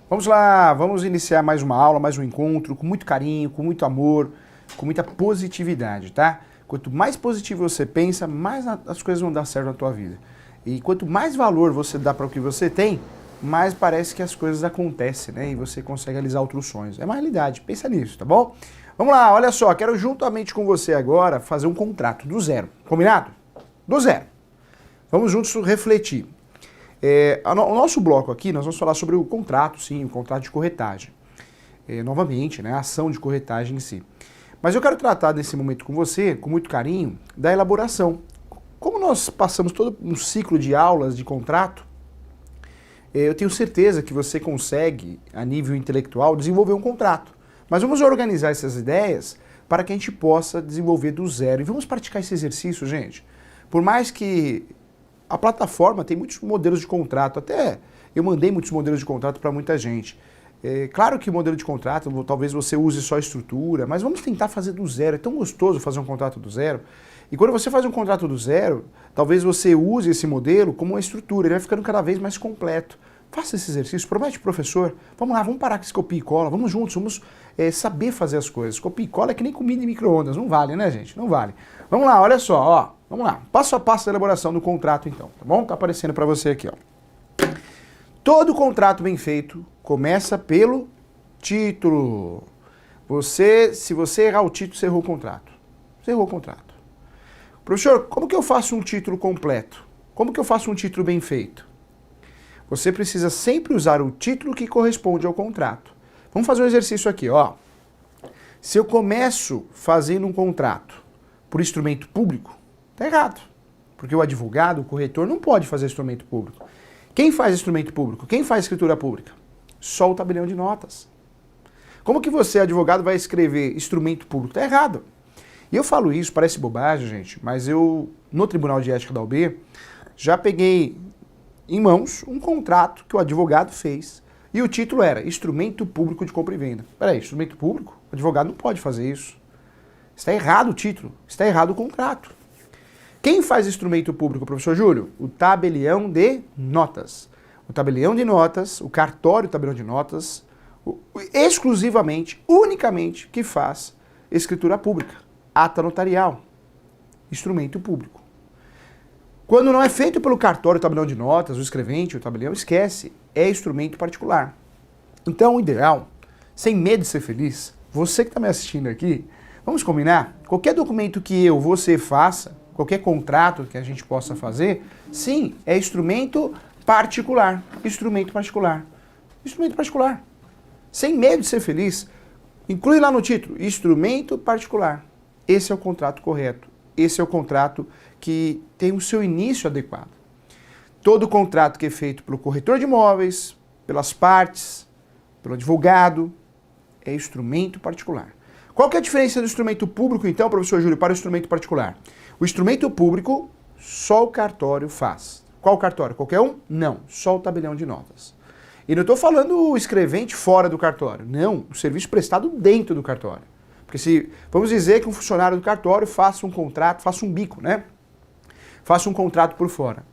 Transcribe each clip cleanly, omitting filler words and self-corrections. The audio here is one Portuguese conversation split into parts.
Vamos lá, vamos iniciar mais uma aula, mais um encontro, com muito carinho, com muito amor, com muita positividade, tá? Quanto mais positivo você pensa, mais as coisas vão dar certo na tua vida. E quanto mais valor você dá para o que você tem, mais parece que as coisas acontecem, né? E você consegue realizar outros sonhos. É uma realidade, pensa nisso, tá bom? Vamos lá, olha só, quero juntamente com você agora fazer um contrato do zero, combinado? Do zero. Vamos juntos refletir. O nosso bloco aqui, nós vamos falar sobre o contrato, sim, o contrato de corretagem. Novamente, né, a ação de corretagem em si. Mas eu quero tratar nesse momento com você, com muito carinho, da elaboração. Como nós passamos todo um ciclo de aulas de contrato, eu tenho certeza que você consegue, a nível intelectual, desenvolver um contrato. Mas vamos organizar essas ideias para que a gente possa desenvolver do zero. E vamos praticar esse exercício, gente. Por mais que a plataforma tem muitos modelos de contrato, até eu mandei muitos modelos de contrato para muita gente. Claro que o modelo de contrato, talvez você use só a estrutura, mas vamos tentar fazer do zero. É tão gostoso fazer um contrato do zero. E quando você faz um contrato do zero, talvez você use esse modelo como uma estrutura, ele vai ficando cada vez mais completo. Faça esse exercício, promete professor, vamos lá, vamos parar com esse copia e cola, vamos juntos, vamos saber fazer as coisas. Copia e cola é que nem comida em micro-ondas, não vale, né, gente? Não vale. Vamos lá, olha só, ó, vamos lá, passo a passo da elaboração do contrato então, tá bom? Tá aparecendo para você aqui, ó. Todo contrato bem feito começa pelo título. Se você errar o título, você errou o contrato. Você errou o contrato. Professor, como que eu faço um título completo? Como que eu faço um título bem feito? Você precisa sempre usar o título que corresponde ao contrato. Vamos fazer um exercício aqui, ó. Se eu começo fazendo um contrato por instrumento público, tá errado. Porque o advogado, o corretor, não pode fazer instrumento público. Quem faz instrumento público? Quem faz escritura pública? Só o tabelião de notas. Como que você, advogado, vai escrever instrumento público? Tá errado. E eu falo isso, parece bobagem, gente, mas eu, no Tribunal de Ética da UB, já peguei em mãos um contrato que o advogado fez e o título era Instrumento Público de Compra e Venda. Peraí, instrumento público? O advogado não pode fazer isso. Está errado o título, está errado o contrato. Quem faz instrumento público, professor Júlio? O tabelião de notas. O tabelião de notas, o cartório tabelião de notas, exclusivamente, unicamente, que faz escritura pública, ata notarial, instrumento público. Quando não é feito pelo cartório, o tabelião de notas, o escrevente, o tabelião, esquece, é instrumento particular. Então, o ideal, sem medo de ser feliz, você que está me assistindo aqui, vamos combinar? Qualquer documento que você faça, qualquer contrato que a gente possa fazer, sim, é instrumento particular. Instrumento particular. Instrumento particular. Sem medo de ser feliz, inclui lá no título, instrumento particular. Esse é o contrato correto. Esse é o contrato que tem o seu início adequado. Todo contrato que é feito pelo corretor de imóveis, pelas partes, pelo advogado, é instrumento particular. Qual que é a diferença do instrumento público, então, professor Júlio, para o instrumento particular? O instrumento público, só o cartório faz. Qual cartório? Qualquer um? Não, só o tabelião de notas. E não estou falando o escrevente fora do cartório. Não, o serviço prestado dentro do cartório. Porque se, vamos dizer que um funcionário do cartório faça um contrato, faça um bico, né? Faça um contrato por fora.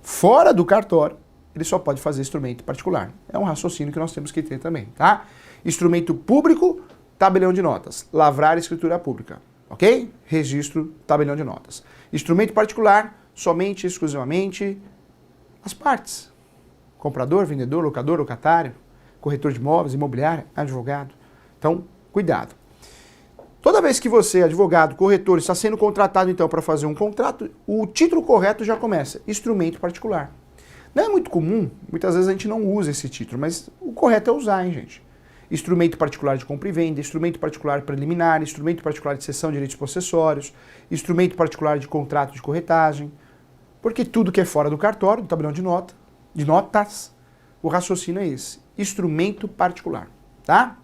Fora do cartório, ele só pode fazer instrumento particular. É um raciocínio que nós temos que ter também, tá? Instrumento público, tabelião de notas. Lavrar escritura pública, ok? Registro, tabelião de notas. Instrumento particular, somente, exclusivamente, as partes. Comprador, vendedor, locador, locatário, corretor de imóveis, imobiliária, advogado. Então, cuidado. Toda vez que você, advogado, corretor, está sendo contratado então para fazer um contrato, o título correto já começa, instrumento particular. Não é muito comum, muitas vezes a gente não usa esse título, mas o correto é usar, hein, gente? Instrumento particular de compra e venda, instrumento particular preliminar, instrumento particular de cessão de direitos possessórios, instrumento particular de contrato de corretagem, porque tudo que é fora do cartório, do tabelião de notas, o raciocínio é esse, instrumento particular, tá?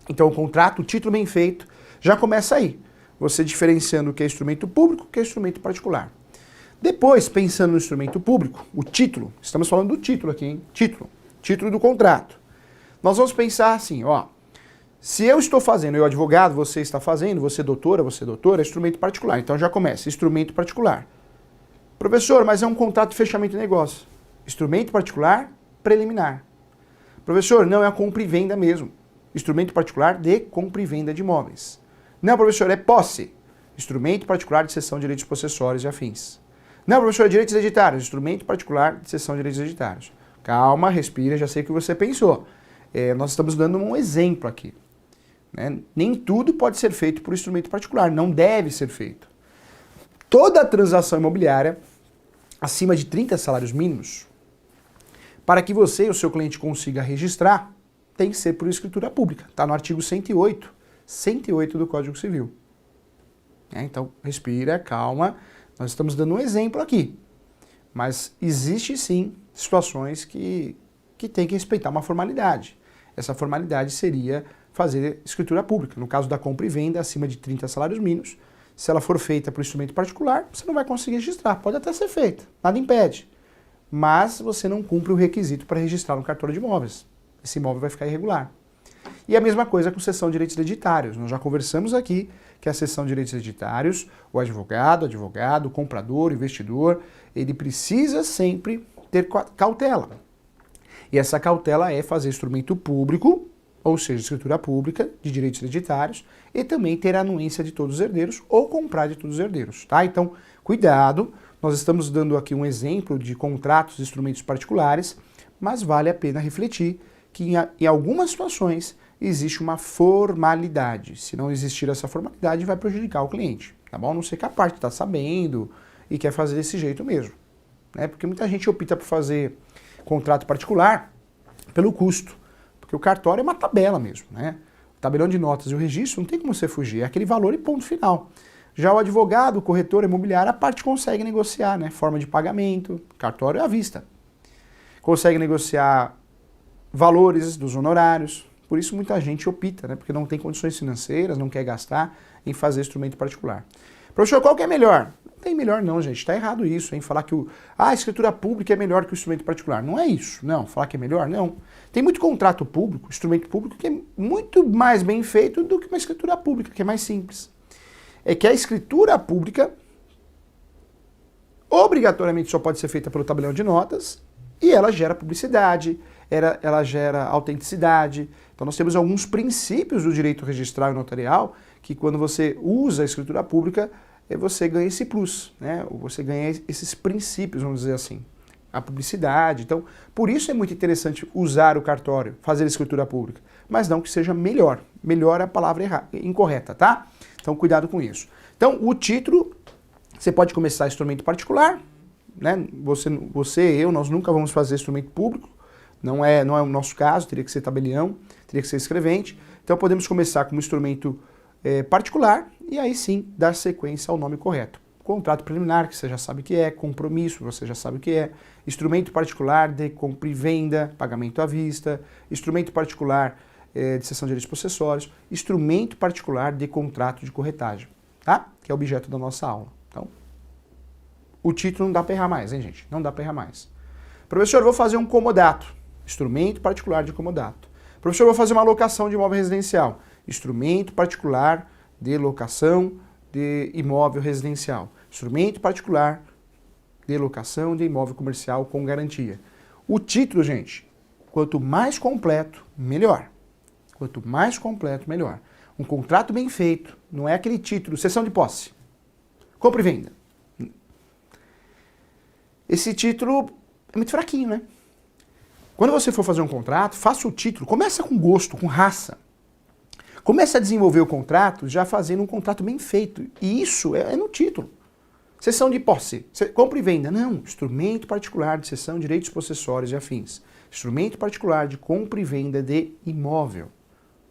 Então o contrato, o título bem feito, já começa aí, você diferenciando o que é instrumento público e o que é instrumento particular. Depois, pensando no instrumento público, o título, estamos falando do título aqui, hein? Título do contrato. Nós vamos pensar assim, ó, se eu estou fazendo, eu advogado, você está fazendo, você doutora, é instrumento particular. Então já começa, instrumento particular. Professor, mas é um contrato de fechamento de negócio. Instrumento particular preliminar. Professor, não é a compra e venda mesmo. Instrumento particular de compra e venda de imóveis. Não, professor, é posse. Instrumento particular de cessão de direitos possessórios e afins. Não, professor, é direitos hereditários. Instrumento particular de cessão de direitos hereditários. Calma, respira, já sei o que você pensou. Nós estamos dando um exemplo aqui. Né? Nem tudo pode ser feito por instrumento particular, não deve ser feito. Toda transação imobiliária acima de 30 salários mínimos, para que você e o seu cliente consiga registrar, tem que ser por escritura pública. Está no artigo 108 do Código Civil. Então, respira, calma. Nós estamos dando um exemplo aqui. Mas existe sim situações que tem que respeitar uma formalidade. Essa formalidade seria fazer escritura pública. No caso da compra e venda acima de 30 salários mínimos, se ela for feita por instrumento particular, você não vai conseguir registrar. Pode até ser feita, nada impede. Mas você não cumpre o requisito para registrar no cartório de imóveis. Esse imóvel vai ficar irregular. E a mesma coisa com cessão de direitos hereditários. Nós já conversamos aqui que a cessão de direitos hereditários, o advogado, o comprador, o investidor, ele precisa sempre ter cautela. E essa cautela é fazer instrumento público, ou seja, escritura pública de direitos hereditários, e também ter a anuência de todos os herdeiros ou comprar de todos os herdeiros, tá? Então, cuidado, nós estamos dando aqui um exemplo de contratos e instrumentos particulares, mas vale a pena refletir que em algumas situações existe uma formalidade. Se não existir essa formalidade, vai prejudicar o cliente, tá bom? Não sei que a parte está sabendo e quer fazer desse jeito mesmo, né? Porque muita gente opta por fazer contrato particular pelo custo, porque o cartório é uma tabela mesmo, né? O tabelão de notas e o registro não tem como você fugir, é aquele valor e ponto final. Já o advogado, o corretor imobiliário, a parte consegue negociar, né? Forma de pagamento, cartório é à vista. Consegue negociar valores dos honorários, por isso muita gente opta, né? Porque não tem condições financeiras, não quer gastar em fazer instrumento particular. Professor, qual que é melhor? Não tem melhor não, gente. Está errado isso, hein? Falar que a escritura pública é melhor que o instrumento particular. Não é isso, não. Falar que é melhor, não. Tem muito contrato público, instrumento público, que é muito mais bem feito do que uma escritura pública, que é mais simples. É que a escritura pública obrigatoriamente só pode ser feita pelo tabelião de notas e ela gera publicidade, ela gera autenticidade. Então nós temos alguns princípios do direito registral e notarial que quando você usa a escritura pública, você ganha esse plus, né? Você ganha esses princípios, vamos dizer assim. A publicidade. Então, por isso é muito interessante usar o cartório, fazer a escritura pública. Mas não que seja melhor. Melhor é a palavra incorreta, tá? Então, cuidado com isso. Então, o título, você pode começar instrumento particular, né? Eu, nós nunca vamos fazer instrumento público. Não é o nosso caso, teria que ser tabelião, teria que ser escrevente. Então, podemos começar com um instrumento particular e aí sim dar sequência ao nome correto. Contrato preliminar, que você já sabe o que é, compromisso, você já sabe o que é, instrumento particular de compra e venda, pagamento à vista, instrumento particular de cessão de direitos possessórios, instrumento particular de contrato de corretagem, tá? Que é o objeto da nossa aula. Então, o título não dá para errar mais, hein, gente? Não dá para errar mais. Professor, vou fazer um comodato, instrumento particular de comodato. Professor, vou fazer uma locação de imóvel residencial, instrumento particular de locação de imóvel residencial. Instrumento particular de locação de imóvel comercial com garantia. O título, gente, quanto mais completo, melhor. Quanto mais completo, melhor. Um contrato bem feito, não é aquele título, cessão de posse. Compra e venda. Esse título é muito fraquinho, né? Quando você for fazer um contrato, faça o título, começa com gosto, com raça. Comece a desenvolver o contrato já fazendo um contrato bem feito. E isso é no título. Cessão de posse, compra e venda. Não, instrumento particular de cessão de direitos possessórios e afins. Instrumento particular de compra e venda de imóvel.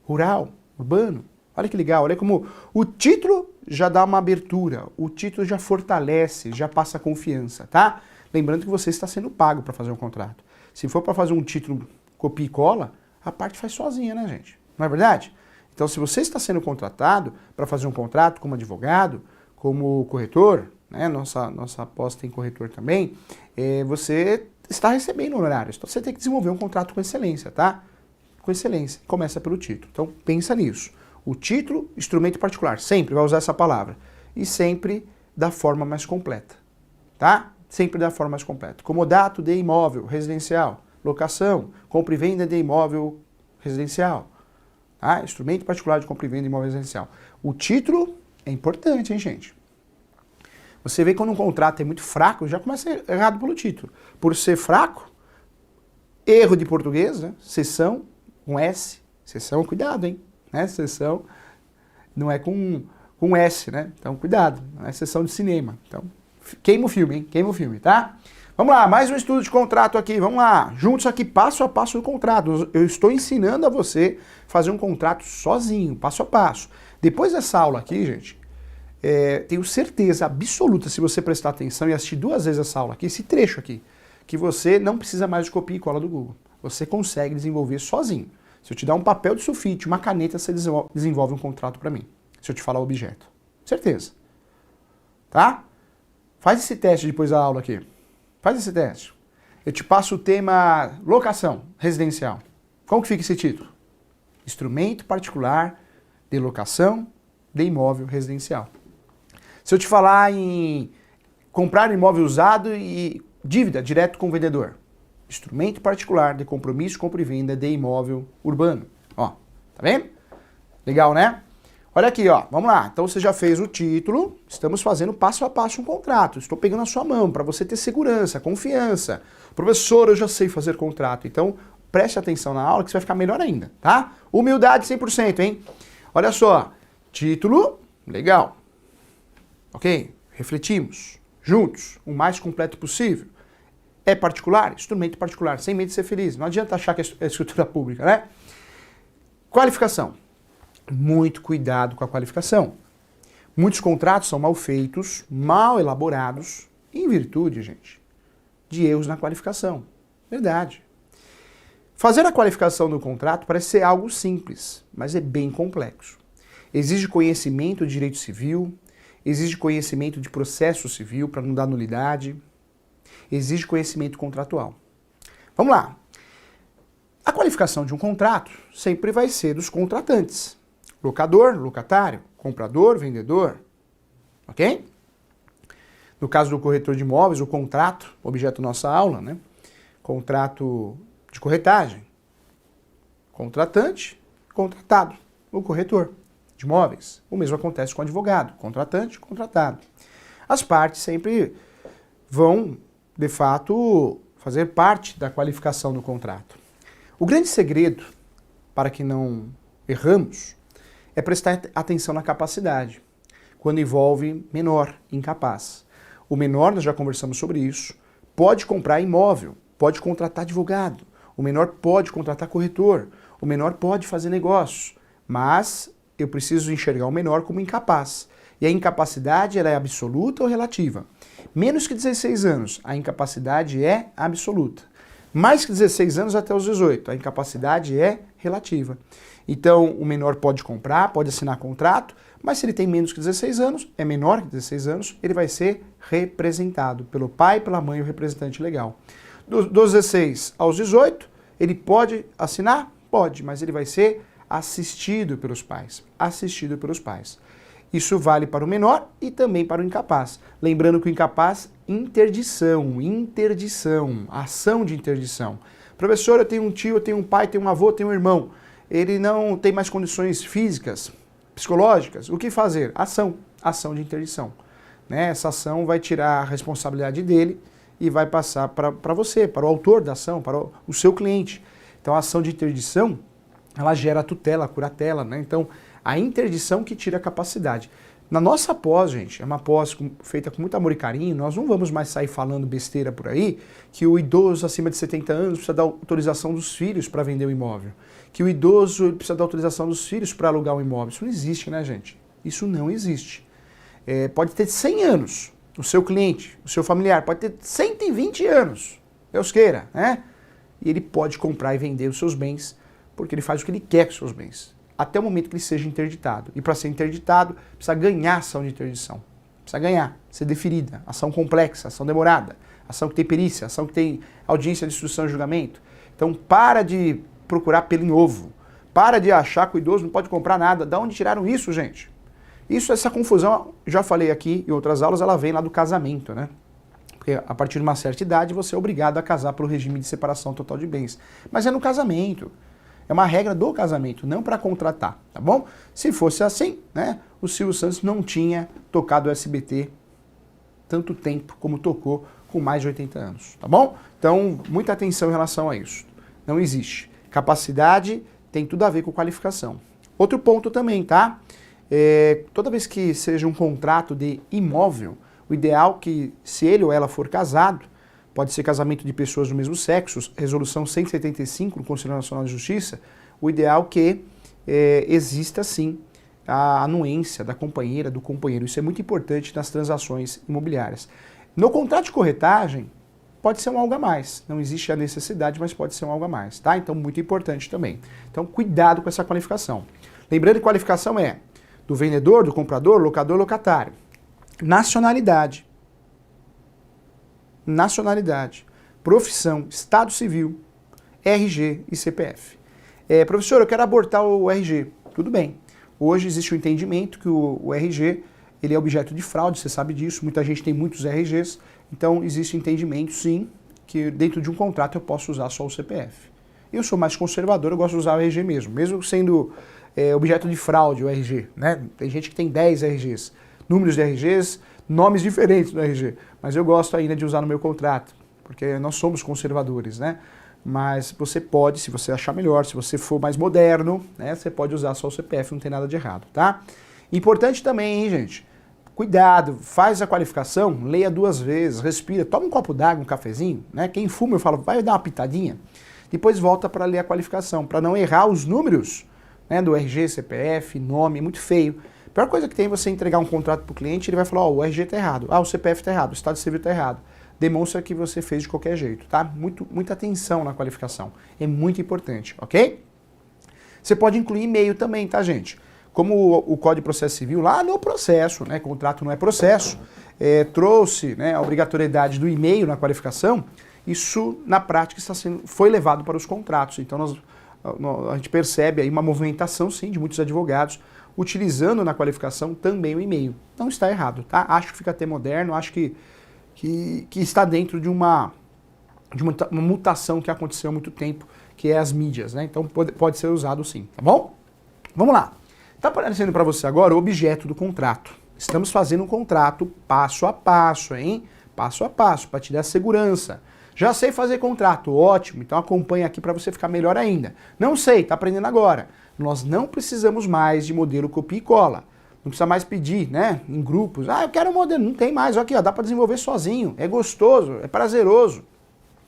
Rural, urbano. Olha que legal, olha como o título já dá uma abertura, o título já fortalece, já passa confiança, tá? Lembrando que você está sendo pago para fazer um contrato. Se for para fazer um título copia e cola, a parte faz sozinha, né, gente? Não é verdade? Então, se você está sendo contratado para fazer um contrato como advogado, como corretor, né, nossa pós tem corretor também, você está recebendo honorários. Então, você tem que desenvolver um contrato com excelência, tá? Com excelência. Começa pelo título. Então, pensa nisso. O título, instrumento particular, sempre vai usar essa palavra. E sempre da forma mais completa, tá? Sempre da forma mais completa. Comodato de imóvel residencial. locação, compra e venda de imóvel residencial. Tá? Instrumento particular de compra e venda de imóvel residencial. O título é importante, hein, gente? Você vê quando um contrato é muito fraco, já começa errado pelo título. Por ser fraco, erro de português, né? Seção, com S. Seção, cuidado, hein? Né? Seção não é com S, né? Então, cuidado. Não é sessão de cinema. Então, queima o filme, hein? Queima o filme, tá? Vamos lá, mais um estudo de contrato aqui. Vamos lá, juntos aqui, passo a passo do contrato. Eu estou ensinando a você fazer um contrato sozinho, passo a passo. Depois dessa aula aqui, gente, tenho certeza absoluta, se você prestar atenção e assistir 2 vezes essa aula aqui, esse trecho aqui, que você não precisa mais de copia e cola do Google. Você consegue desenvolver sozinho. Se eu te dar um papel de sulfite, uma caneta, você desenvolve um contrato para mim. Se eu te falar o objeto. Certeza. Tá? Faz esse teste depois da aula aqui. Faz esse teste. Eu te passo o tema locação residencial. Como que fica esse título? Instrumento particular de locação de imóvel residencial. Se eu te falar em comprar imóvel usado e dívida direto com o vendedor. Instrumento particular de compromisso, compra e venda de imóvel urbano. Ó, tá vendo? Legal, né? Olha aqui, ó, vamos lá. Então você já fez o título, estamos fazendo passo a passo um contrato. Estou pegando a sua mão para você ter segurança, confiança. Professor, eu já sei fazer contrato. Então preste atenção na aula que você vai ficar melhor ainda, tá? Humildade 100%, hein? Olha só, título, legal. Ok, refletimos, juntos, o mais completo possível. É particular? Instrumento particular, sem medo de ser feliz. Não adianta achar que é escritura pública, né? Qualificação. Muito cuidado com a qualificação. Muitos contratos são mal feitos, mal elaborados, em virtude, gente, de erros na qualificação. Verdade. Fazer a qualificação do contrato parece ser algo simples, mas é bem complexo. Exige conhecimento de direito civil, exige conhecimento de processo civil para não dar nulidade, exige conhecimento contratual. Vamos lá. A qualificação de um contrato sempre vai ser dos contratantes. Locador, locatário, comprador, vendedor. Ok? No caso do corretor de imóveis, o contrato, objeto da nossa aula, né? Contrato de corretagem. Contratante, contratado. O corretor de imóveis. O mesmo acontece com o advogado. Contratante, contratado. As partes sempre vão, de fato, fazer parte da qualificação do contrato. O grande segredo, para que não erramos, é prestar atenção na capacidade, quando envolve menor, incapaz. O menor, nós já conversamos sobre isso, pode comprar imóvel, pode contratar advogado, o menor pode contratar corretor, o menor pode fazer negócios, mas eu preciso enxergar o menor como incapaz. E a incapacidade ela é absoluta ou relativa? Menos que 16 anos, a incapacidade é absoluta. Mais que 16 anos até os 18, a incapacidade é relativa. Então, o menor pode comprar, pode assinar contrato, mas se ele tem menos que 16 anos, é menor que 16 anos, ele vai ser representado pelo pai, pela mãe, o representante legal. Dos 16 aos 18, ele pode assinar? Pode, mas ele vai ser assistido pelos pais. Assistido pelos pais. Isso vale para o menor e também para o incapaz. Lembrando que o incapaz, interdição, ação de interdição. Professor, eu tenho um tio, eu tenho um pai, tenho um avô, tenho um irmão. Ele não tem mais condições físicas, psicológicas. O que fazer? Ação de interdição. Né? Essa ação vai tirar a responsabilidade dele e vai passar para você, para o autor da ação, para o seu cliente. Então a ação de interdição, ela gera a tutela, a curatela, né? Então a interdição que tira a capacidade. Na nossa pós, gente, é uma pós feita com muito amor e carinho, nós não vamos mais sair falando besteira por aí, que o idoso acima de 70 anos precisa da autorização dos filhos para vender o imóvel, que o idoso precisa da autorização dos filhos para alugar o imóvel. Isso não existe, né, gente? Isso não existe. Pode ter 100 anos, o seu cliente, o seu familiar, pode ter 120 anos, Deus queira, né? E ele pode comprar e vender os seus bens, porque ele faz o que ele quer com os seus bens, até o momento que ele seja interditado. E para ser interditado, precisa ganhar ação de interdição. Precisa ganhar, ser deferida, ação complexa, ação demorada, ação que tem perícia, ação que tem audiência de instrução e julgamento. Então para de procurar pelo em ovo. Para de achar que o idoso não pode comprar nada. Da onde tiraram isso, gente? Essa confusão, já falei aqui em outras aulas, ela vem lá do casamento, né? Porque Porque a partir de uma certa idade você é obrigado a casar pelo regime de separação total de bens. Mas é no casamento. É uma regra do casamento, não para contratar, tá bom? Se fosse assim, né, o Silvio Santos não tinha tocado o SBT tanto tempo como tocou com mais de 80 anos, tá bom? Então, muita atenção em relação a isso. Não existe. Capacidade tem tudo a ver com qualificação. Outro ponto também, tá? Toda vez que seja um contrato de imóvel, o ideal que, se ele ou ela for casado, pode ser casamento de pessoas do mesmo sexo, resolução 175 do Conselho Nacional de Justiça, o ideal que exista sim a anuência da companheira, do companheiro. Isso é muito importante nas transações imobiliárias. No contrato de corretagem, pode ser um algo a mais. Não existe a necessidade, mas pode ser um algo a mais, tá? Então, muito importante também. Então, cuidado com essa qualificação. Lembrando que qualificação é do vendedor, do comprador, locador, locatário. Nacionalidade. Nacionalidade. Profissão, estado civil, RG e CPF. Professor, eu quero abortar o RG. Tudo bem. Hoje existe o entendimento que o RG ele é objeto de fraude, você sabe disso. Muita gente tem muitos RGs. Então, existe entendimento, sim, que dentro de um contrato eu posso usar só o CPF. Eu sou mais conservador, eu gosto de usar o RG mesmo sendo objeto de fraude o RG, né? Tem gente que tem 10 RGs, números de RGs, nomes diferentes do RG, mas eu gosto ainda de usar no meu contrato, porque nós somos conservadores, né? Mas você pode, se você achar melhor, se você for mais moderno, né, você pode usar só o CPF, não tem nada de errado, tá? Importante também, hein, gente? Cuidado, faz a qualificação, leia 2 vezes, respira, toma um copo d'água, um cafezinho, né? Quem fuma, eu falo, vai dar uma pitadinha, depois volta para ler a qualificação, para não errar os números, né, do RG, CPF, nome, muito feio. A pior coisa que tem é você entregar um contrato para o cliente, ele vai falar, o RG está errado, o CPF está errado, o estado civil está errado. Demonstra que você fez de qualquer jeito, tá? Muita atenção na qualificação, é muito importante, ok? Você pode incluir e-mail também, tá, gente? Como o Código de Processo Civil, lá no processo, né, contrato não é processo, trouxe, né, a obrigatoriedade do e-mail na qualificação, isso na prática foi levado para os contratos. Então a gente percebe aí uma movimentação, sim, de muitos advogados utilizando na qualificação também o e-mail. Não está errado, tá? Acho que fica até moderno, acho que está dentro de uma mutação que aconteceu há muito tempo, que é as mídias, né? Então pode ser usado sim, tá bom? Vamos lá. Está aparecendo para você agora o objeto do contrato. Estamos fazendo um contrato passo a passo, hein? Passo a passo, para te dar segurança. Já sei fazer contrato, ótimo, então acompanha aqui para você ficar melhor ainda. Não sei, está aprendendo agora. Nós não precisamos mais de modelo copia e cola. Não precisa mais pedir, né, em grupos. Eu quero um modelo, não tem mais, aqui, ó, dá para desenvolver sozinho, é gostoso, é prazeroso.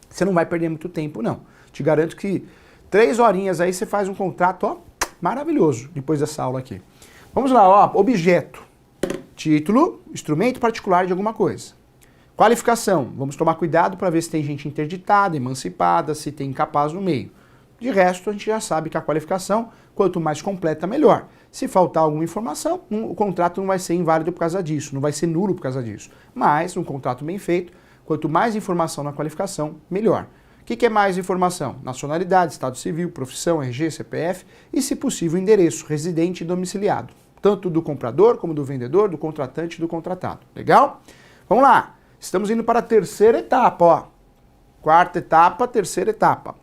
Você não vai perder muito tempo, não. Te garanto que 3 horinhas aí você faz um contrato, ó, maravilhoso, depois dessa aula aqui. Vamos lá, ó, objeto, título, instrumento particular de alguma coisa. Qualificação, vamos tomar cuidado para ver se tem gente interditada, emancipada, se tem incapaz no meio. De resto, a gente já sabe que a qualificação, quanto mais completa, melhor. Se faltar alguma informação, o contrato não vai ser inválido por causa disso, não vai ser nulo por causa disso. Mas, um contrato bem feito, quanto mais informação na qualificação, melhor. O que é mais informação? Nacionalidade, estado civil, profissão, RG, CPF e, se possível, endereço, residente e domiciliado. Tanto do comprador, como do vendedor, do contratante e do contratado. Legal? Vamos lá. Estamos indo para a terceira etapa, ó. 4ª etapa, terceira etapa.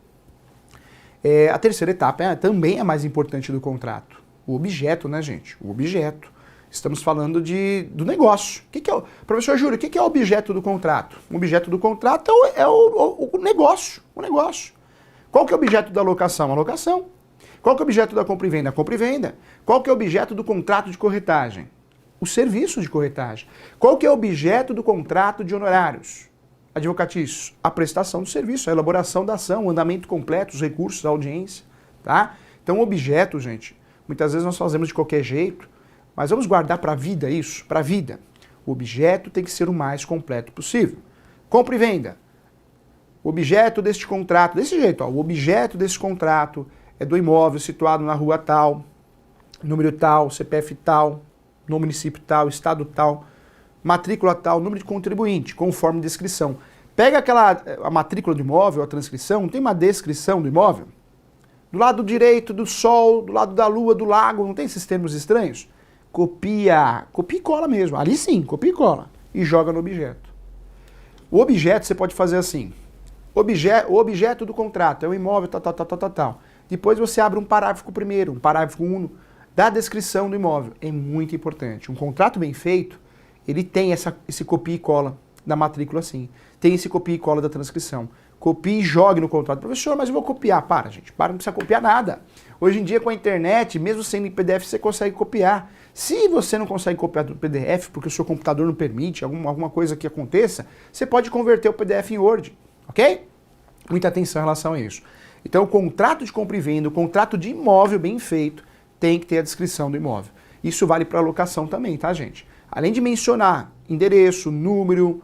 A terceira etapa também é a mais importante do contrato. O objeto, né, gente? O objeto. Estamos falando do negócio. Professor Júlio, o que é o objeto do contrato? O objeto do contrato é o negócio. O negócio. Qual que é o objeto da locação? A locação. Qual que é o objeto da compra e venda? A compra e venda. Qual que é o objeto do contrato de corretagem? O serviço de corretagem. Qual que é o objeto do contrato de honorários advocatícios? A prestação do serviço, a elaboração da ação, o andamento completo, os recursos, a audiência, tá? Então, o objeto, gente, muitas vezes nós fazemos de qualquer jeito, mas vamos guardar para a vida isso, para a vida. O objeto tem que ser o mais completo possível. Compra e venda. O objeto deste contrato, desse jeito, ó, o objeto desse contrato é do imóvel situado na rua tal, número tal, CPF tal, no município tal, estado tal, matrícula tal, número de contribuinte, conforme descrição. Pega a matrícula do imóvel, a transcrição, não tem uma descrição do imóvel? Do lado direito do sol, do lado da lua, do lago, não tem esses termos estranhos? Copia e cola mesmo, ali sim, copia e cola, e joga no objeto. O objeto você pode fazer assim. O objeto do contrato é o imóvel, tal. Depois você abre um parágrafo primeiro, um parágrafo 1 da descrição do imóvel. É muito importante. Um contrato bem feito, ele tem esse copia e cola da matrícula assim. Tem esse copia e cola da transcrição. Copie e jogue no contrato. Professor, mas eu vou copiar. Para, gente. Para, não precisa copiar nada. Hoje em dia, com a internet, mesmo sendo em PDF, você consegue copiar. Se você não consegue copiar do PDF, porque o seu computador não permite, alguma coisa que aconteça, você pode converter o PDF em Word, ok? Muita atenção em relação a isso. Então, o contrato de compra e venda, o contrato de imóvel bem feito, tem que ter a descrição do imóvel. Isso vale para locação também, tá, gente? Além de mencionar endereço, número,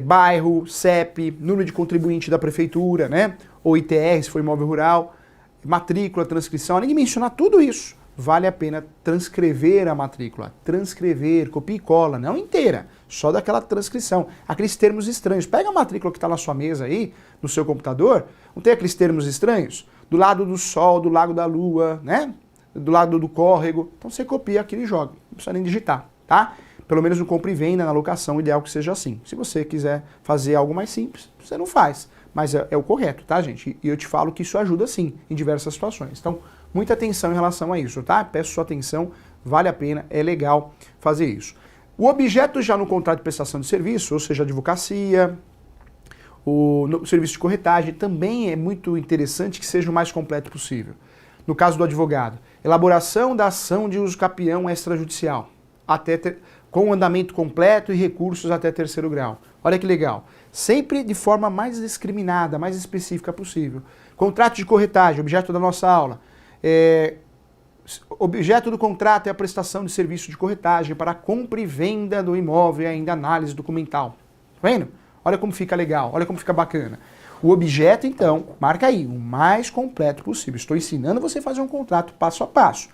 bairro, CEP, número de contribuinte da prefeitura, né? Ou ITR, se for imóvel rural, matrícula, transcrição, além de mencionar tudo isso, vale a pena transcrever a matrícula. Transcrever, copia e cola, não inteira, só daquela transcrição. Aqueles termos estranhos. Pega a matrícula que está na sua mesa aí, no seu computador, não tem aqueles termos estranhos? Do lado do sol, do lago da lua, né? Do lado do córrego. Então você copia aquilo e joga. Não precisa nem digitar, tá? Pelo menos no compra e venda, na locação, ideal que seja assim. Se você quiser fazer algo mais simples, você não faz. Mas é o correto, tá, gente? E eu te falo que isso ajuda sim, em diversas situações. Então, muita atenção em relação a isso, tá? Peço sua atenção, vale a pena, é legal fazer isso. O objeto já no contrato de prestação de serviço, ou seja, advocacia, no serviço de corretagem, também é muito interessante que seja o mais completo possível. No caso do advogado, elaboração da ação de uso capião extrajudicial, com andamento completo e recursos até terceiro grau. Olha que legal. Sempre de forma mais discriminada, mais específica possível. Contrato de corretagem, objeto da nossa aula. Objeto do contrato é a prestação de serviço de corretagem para a compra e venda do imóvel e ainda análise documental. Tá vendo? Olha como fica legal, olha como fica bacana. O objeto, então, marca aí, o mais completo possível. Estou ensinando você a fazer um contrato passo a passo.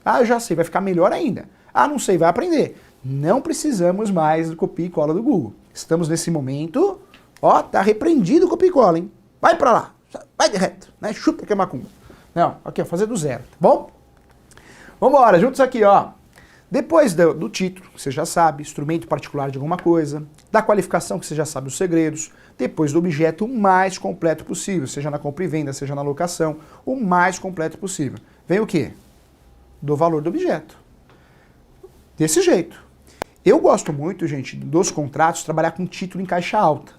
Ah, eu já sei, vai ficar melhor ainda. Ah, não sei, vai aprender. Não precisamos mais do copia e cola do Google. Estamos nesse momento, ó, tá repreendido o copia e cola, hein? Vai pra lá, vai de reto, né? Chuta que é macumba. Não, aqui, ó, fazer do zero, tá bom? Vambora, juntos aqui, ó. Depois do título, que você já sabe, instrumento particular de alguma coisa, da qualificação, que você já sabe os segredos, depois do objeto o mais completo possível, seja na compra e venda, seja na locação, o mais completo possível. Vem o quê? Do valor do objeto. Desse jeito. Eu gosto muito, gente, dos contratos, trabalhar com título em caixa alta.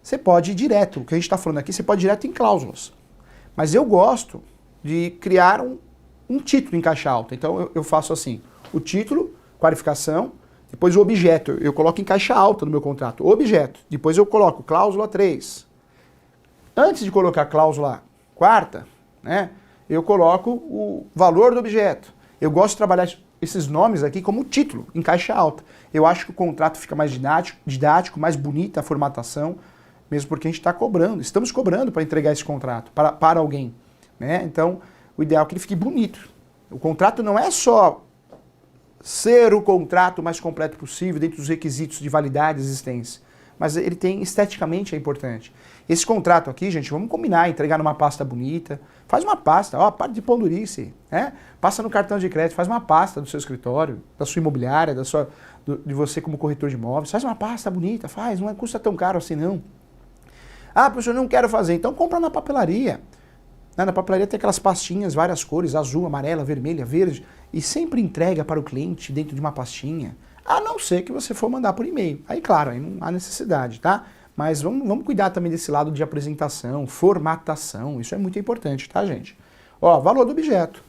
Você pode ir direto, o que a gente está falando aqui, você pode ir direto em cláusulas. Mas eu gosto de criar um título em caixa alta. Então eu faço assim, o título, qualificação, depois o objeto, eu coloco em caixa alta no meu contrato, objeto, depois eu coloco cláusula 3. Antes de colocar cláusula 4ª, né, eu coloco o valor do objeto. Eu gosto de trabalhar esses nomes aqui como título, em caixa alta. Eu acho que o contrato fica mais didático, mais bonita a formatação, mesmo porque a gente está cobrando, estamos cobrando para entregar esse contrato para alguém, né? Então, o ideal é que ele fique bonito. O contrato não é só ser o contrato mais completo possível dentro dos requisitos de validade e existência, mas ele tem, esteticamente é importante. Esse contrato aqui, gente, vamos combinar, entregar numa pasta bonita, faz uma pasta, ó, para de pondurice, né? Passa no cartão de crédito, faz uma pasta do seu escritório, da sua imobiliária, de você como corretor de imóveis, faz uma pasta bonita, faz, não custa tão caro assim não. Ah, professor, não quero fazer, então compra na papelaria. Na papelaria tem aquelas pastinhas, várias cores, azul, amarela, vermelha, verde, e sempre entrega para o cliente dentro de uma pastinha, a não ser que você for mandar por e-mail. Aí, claro, aí não há necessidade, tá? Mas vamos cuidar também desse lado de apresentação, formatação, isso é muito importante, tá, gente? Ó, valor do objeto.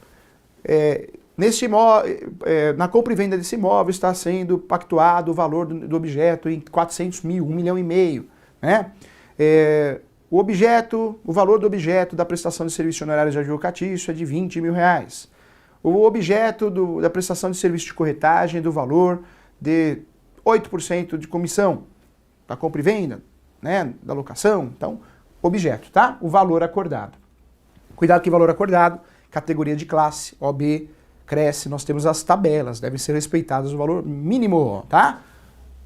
Na compra e venda desse imóvel está sendo pactuado o valor do objeto em 400 mil, 1,5 milhão, né? O valor do objeto da prestação de serviço honorário de advocatício é de 20 mil reais. O objeto da prestação de serviço de corretagem é do valor de 8% de comissão da compra e venda, né, da locação. Então, objeto, tá? O valor acordado. Cuidado que valor acordado, categoria de classe, OB, cresce, nós temos as tabelas, devem ser respeitadas o valor mínimo, tá?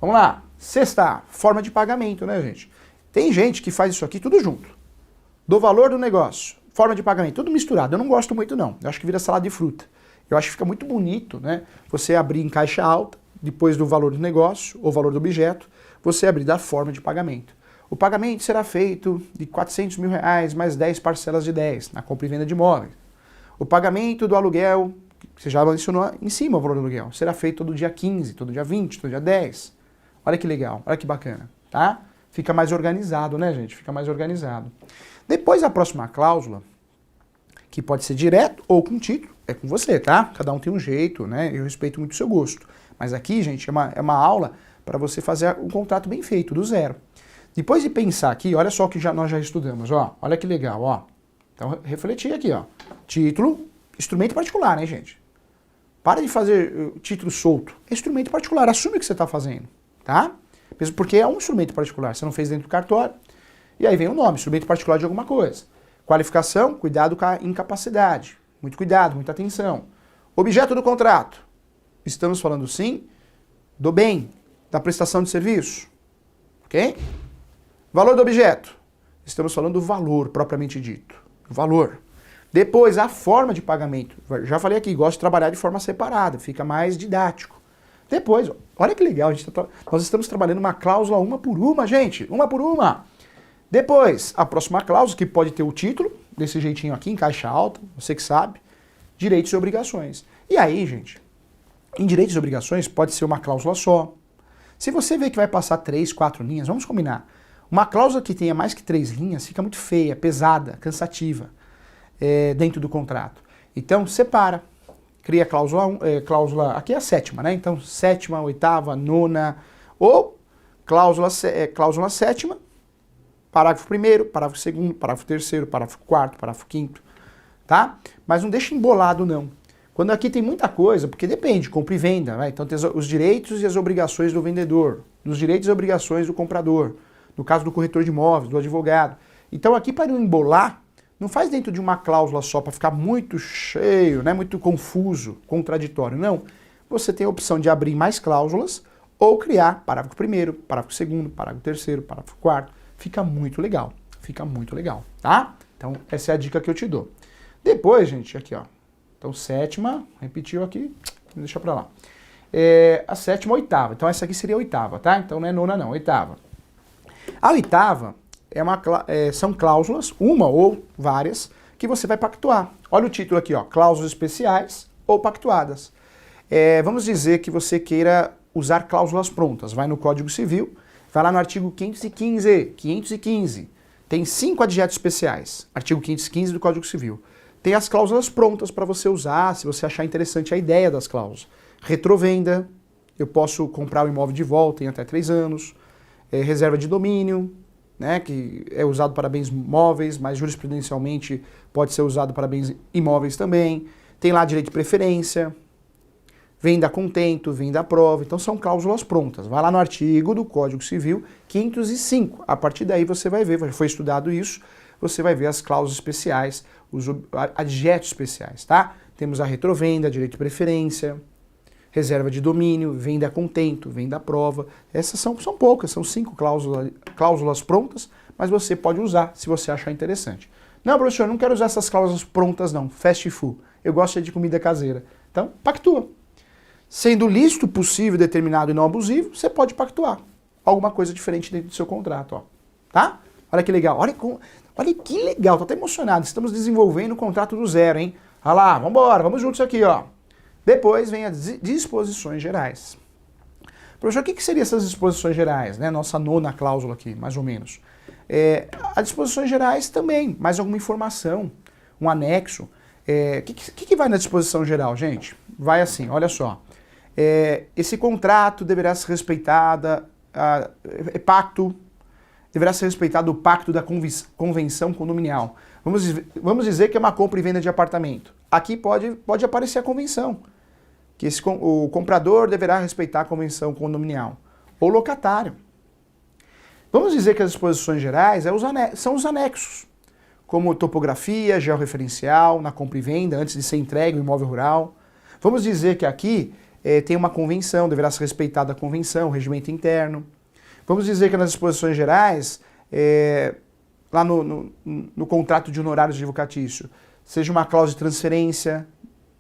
Vamos lá. Sexta, forma de pagamento, né, gente? Tem gente que faz isso aqui tudo junto. Do valor do negócio, forma de pagamento, tudo misturado. Eu não gosto muito, não. Eu acho que vira salada de fruta. Eu acho que fica muito bonito, né? Você abrir em caixa alta, depois do valor do negócio, ou valor do objeto, você abrir da forma de pagamento. O pagamento será feito de R$400 mil mais 10 parcelas de 10 na compra e venda de imóveis. O pagamento do aluguel, que você já mencionou em cima o valor do aluguel, será feito todo dia 15, todo dia 20, todo dia 10. Olha que legal, olha que bacana, tá? Fica mais organizado, né, gente? Fica mais organizado. Depois, a próxima cláusula, que pode ser direto ou com título, é com você, tá? Cada um tem um jeito, né? Eu respeito muito o seu gosto. Mas aqui, gente, é uma aula para você fazer um contrato bem feito, do zero. Depois de pensar aqui, olha só o que nós já estudamos, ó. Olha que legal, ó. Então, refletir aqui, ó. Título, instrumento particular, né, gente? Para de fazer título solto. É instrumento particular, assume o que você está fazendo, tá? Mesmo porque é um instrumento particular, você não fez dentro do cartório. E aí vem o nome, instrumento particular de alguma coisa. Qualificação, cuidado com a incapacidade. Muito cuidado, muita atenção. Objeto do contrato. Estamos falando, sim, do bem, da prestação de serviço. Ok? Valor do objeto. Estamos falando do valor, propriamente dito. Valor. Depois, a forma de pagamento. Já falei aqui, gosto de trabalhar de forma separada, fica mais didático. Depois, olha que legal, nós estamos trabalhando uma cláusula uma por uma, gente. Uma por uma. Depois, a próxima cláusula, que pode ter o título, desse jeitinho aqui, em caixa alta, você que sabe, direitos e obrigações. E aí, gente, em direitos e obrigações pode ser uma cláusula só. Se você vê que vai passar 3, 4 linhas, vamos combinar. Uma cláusula que tenha mais que 3 linhas fica muito feia, pesada, cansativa dentro do contrato. Então, separa. Cria cláusula, aqui é a sétima, né? Então, sétima, oitava, nona, ou cláusula sétima, parágrafo 1º, parágrafo 2º, parágrafo 3º, parágrafo 4º, parágrafo 5º, tá? Mas não deixa embolado, não. Quando aqui tem muita coisa, porque depende, compra e venda, né? Então tem os direitos e as obrigações do vendedor, dos direitos e obrigações do comprador, no caso do corretor de imóveis, do advogado. Então aqui, para não embolar, não faz dentro de uma cláusula só para ficar muito cheio, né, muito confuso, contraditório, não. Você tem a opção de abrir mais cláusulas ou criar parágrafo 1º, parágrafo 2º, parágrafo 3º, parágrafo 4º. Fica muito legal, tá? Então essa é a dica que eu te dou. Depois, gente, aqui ó, então sétima, repetiu aqui, deixa pra lá. A sétima, oitava, então essa aqui seria a oitava, tá? Então não é nona não, oitava. A oitava são cláusulas, uma ou várias, que você vai pactuar. Olha o título aqui, ó, cláusulas especiais ou pactuadas. Vamos dizer que você queira usar cláusulas prontas, vai no Código Civil, vai lá no artigo 515, tem 5 adjetos especiais, artigo 515 do Código Civil. Tem as cláusulas prontas para você usar, se você achar interessante a ideia das cláusulas. Retrovenda, eu posso comprar o imóvel de volta em até 3 anos. Reserva de domínio, né, que é usado para bens móveis, mas jurisprudencialmente pode ser usado para bens imóveis também. Tem lá direito de preferência, venda a contento, venda à prova. Então são cláusulas prontas. Vai lá no artigo do Código Civil 505. A partir daí você vai ver, foi estudado isso, você vai ver as cláusulas especiais, os adjetos especiais, tá? Temos a retrovenda, direito de preferência, reserva de domínio, venda a contento, venda à prova. Essas são poucas, são 5 cláusulas prontas, mas você pode usar se você achar interessante. Não, professor, eu não quero usar essas cláusulas prontas não, fast food. Eu gosto de comida caseira. Então, pactua. Sendo lícito, possível, determinado e não abusivo, você pode pactuar alguma coisa diferente dentro do seu contrato, ó. Tá? Olha que legal, olha que legal, tô até emocionado. Estamos desenvolvendo o contrato do zero, hein? Olha lá, vambora, vamos juntos aqui, ó. Depois vem as disposições gerais. Professor, o que seriam essas disposições gerais? Né? Nossa nona cláusula aqui, mais ou menos. As disposições gerais também, mais alguma informação, um anexo. O que vai na disposição geral, gente? Vai assim, olha só. Esse contrato deverá ser respeitada, deverá ser respeitado o pacto da convenção condominial. Vamos dizer que é uma compra e venda de apartamento. Aqui pode aparecer a convenção, que o comprador deverá respeitar a convenção condominial, ou locatário. Vamos dizer que as disposições gerais são os anexos, como topografia, georreferencial, na compra e venda, antes de ser entregue o imóvel rural. Vamos dizer que aqui tem uma convenção, deverá ser respeitada a convenção, o regimento interno. Vamos dizer que nas disposições gerais, lá no contrato de honorários advocatício, seja uma cláusula de transferência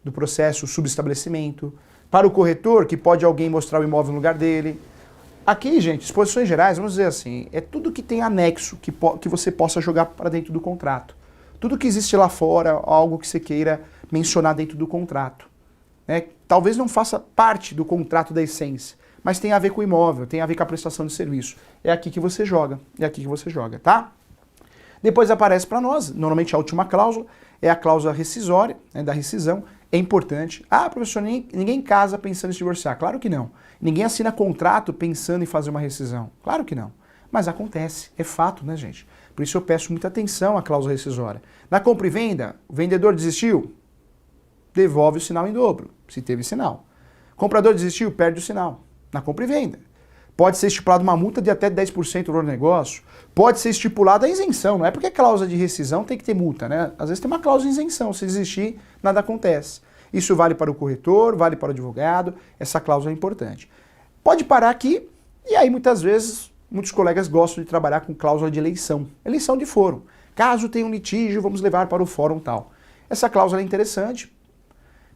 do processo, subestabelecimento. Para o corretor, que pode alguém mostrar o imóvel no lugar dele. Aqui, gente, disposições gerais, vamos dizer assim, é tudo que tem anexo que você possa jogar para dentro do contrato. Tudo que existe lá fora, algo que você queira mencionar dentro do contrato. Né? Talvez não faça parte do contrato da essência, mas tem a ver com o imóvel, tem a ver com a prestação de serviço. É aqui que você joga, tá? Depois aparece para nós, normalmente a última cláusula, é a cláusula rescisória, né, da rescisão. É importante. Ah, professor, ninguém casa pensando em se divorciar. Claro que não. Ninguém assina contrato pensando em fazer uma rescisão. Claro que não. Mas acontece, é fato, né, gente? Por isso eu peço muita atenção à cláusula rescisória. Na compra e venda, o vendedor desistiu? Devolve o sinal em dobro, se teve sinal. Comprador desistiu? Perde o sinal. Na compra e venda. Pode ser estipulada uma multa de até 10% do valor do negócio. Pode ser estipulada a isenção. Não é porque a cláusula de rescisão tem que ter multa, né? Às vezes tem uma cláusula de isenção. Se desistir, nada acontece. Isso vale para o corretor, vale para o advogado. Essa cláusula é importante. Pode parar aqui e aí muitas vezes muitos colegas gostam de trabalhar com cláusula de eleição. Eleição de fórum. Caso tenha um litígio, vamos levar para o fórum tal. Essa cláusula é interessante,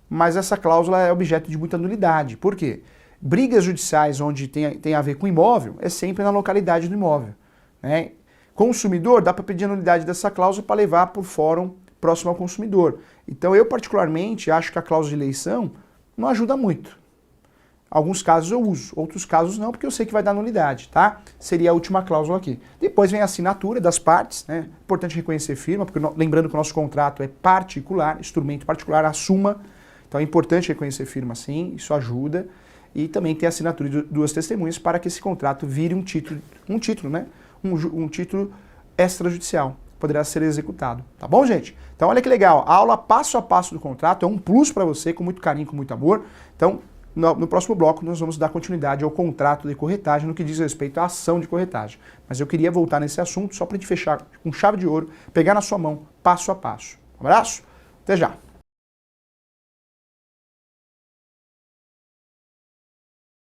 mas essa cláusula é objeto de muita nulidade. Por quê? Brigas judiciais onde tem a ver com imóvel é sempre na localidade do imóvel. Né? Consumidor, dá para pedir a nulidade dessa cláusula para levar para o fórum próximo ao consumidor. Então eu particularmente acho que a cláusula de eleição não ajuda muito. Alguns casos eu uso, outros casos não, porque eu sei que vai dar nulidade, tá? Seria a última cláusula aqui. Depois vem a assinatura das partes, né? Importante reconhecer firma, porque lembrando que o nosso contrato é particular, instrumento particular, assuma. Então é importante reconhecer firma sim, isso ajuda. E também tem a assinatura de duas testemunhas para que esse contrato vire um título, né? Um título extrajudicial. Poderá ser executado. Tá bom, gente? Então olha que legal. A aula passo a passo do contrato é um plus para você, com muito carinho, com muito amor. Então, no próximo bloco, nós vamos dar continuidade ao contrato de corretagem no que diz respeito à ação de corretagem. Mas eu queria voltar nesse assunto só para a gente fechar com chave de ouro, pegar na sua mão, passo a passo. Um abraço, até já!